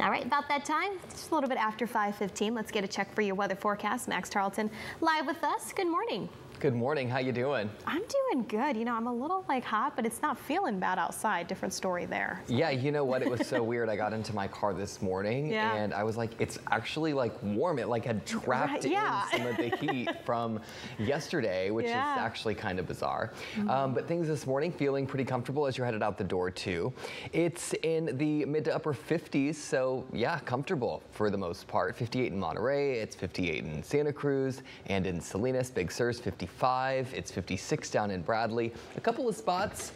All right, about that time, just a little bit after 5:15, let's get a check for your weather forecast. Max Tarlton live with us. Good morning. Good morning. How you doing? I'm doing good. You know, I'm a little hot, but it's not feeling bad outside. Different story there. Yeah, you know what? It was so weird. I got into my car this morning and I was like, it's actually like warm. It like had trapped in some of the heat from yesterday, which is actually kind of bizarre. But things this morning feeling pretty comfortable as you're headed out the door too. It's in the mid to upper 50s, so yeah, comfortable for the most part. 58 in Monterey, it's 58 in Santa Cruz and in Salinas. Big Sur's 55. It's 56 down in Bradley. A couple of spots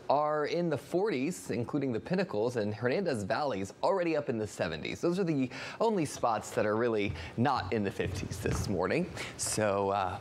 are in the 40s, including the Pinnacles, and Hernandez Valley's already up in the 70s. Those are the only spots that are really not in the 50s this morning. So,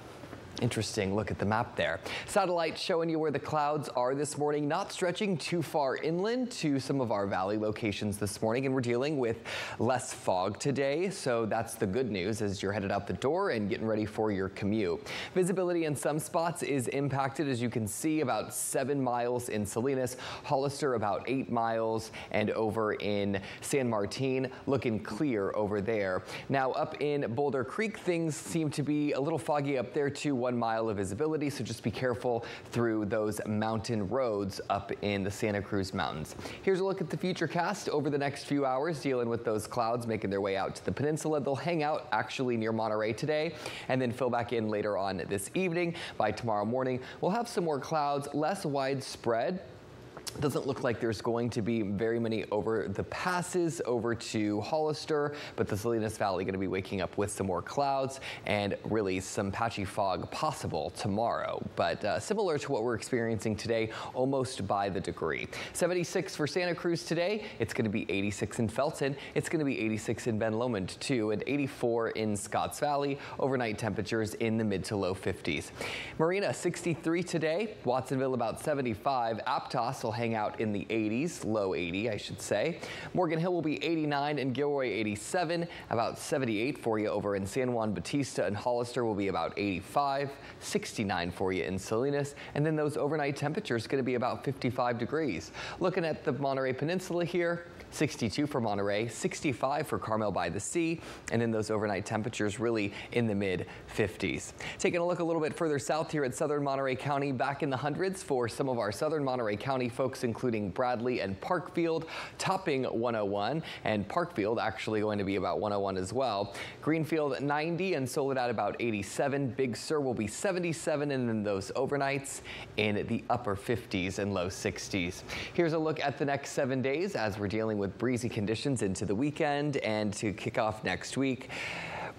interesting look at the map there. Satellite showing you where the clouds are this morning, not stretching too far inland to some of our valley locations this morning, and we're dealing with less fog today, so that's the good news as you're headed out the door and getting ready for your commute. Visibility in some spots is impacted, as you can see, about 7 miles in Salinas, Hollister about 8 miles, and over in San Martin, looking clear over there. Now up in Boulder Creek, things seem to be a little foggy up there too. 1 mile of visibility, so just be careful through those mountain roads up in the Santa Cruz Mountains. Here's a look at the futurecast over the next few hours, dealing with those clouds making their way out to the peninsula. They'll hang out actually near Monterey today and then fill back in later on this evening. By tomorrow morning, we'll have some more clouds, less widespread. Doesn't look like there's going to be very many over the passes over to Hollister, but the Salinas Valley going to be waking up with some more clouds and really some patchy fog possible tomorrow. But similar to what we're experiencing today, almost by the degree. 76 for Santa Cruz today. It's going to be 86 in Felton. It's going to be 86 in Ben Lomond too, and 84 in Scotts Valley. Overnight temperatures in the mid to low 50s. Marina 63 today. Watsonville about 75. Aptos will hang out in the 80s, low 80, I should say. Morgan Hill will be 89 and Gilroy 87, about 78 for you over in San Juan Bautista, and Hollister will be about 85, 69 for you in Salinas, and then those overnight temperatures going to be about 55 degrees. Looking at the Monterey Peninsula here, 62 for Monterey, 65 for Carmel by the Sea, and then those overnight temperatures really in the mid 50s. Taking a look a little bit further south here at southern Monterey County, back in the hundreds for some of our southern Monterey County folks, including Bradley and Parkfield, topping 101, and Parkfield actually going to be about 101 as well. Greenfield 90 and Soledad about 87. Big Sur will be 77, and then those overnights in the upper 50s and low 60s. Here's a look at the next 7 days as we're dealing with breezy conditions into the weekend and to kick off next week.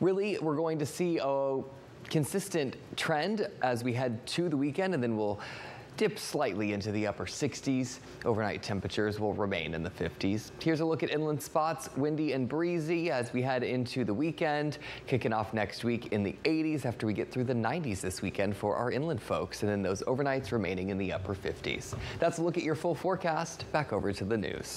Really, we're going to see a consistent trend as we head to the weekend, and then we'll dip slightly into the upper 60s. Overnight temperatures will remain in the 50s. Here's a look at inland spots, windy and breezy as we head into the weekend, kicking off next week in the 80s after we get through the 90s this weekend for our inland folks, and then those overnights remaining in the upper 50s. That's a look at your full forecast. Back over to the news.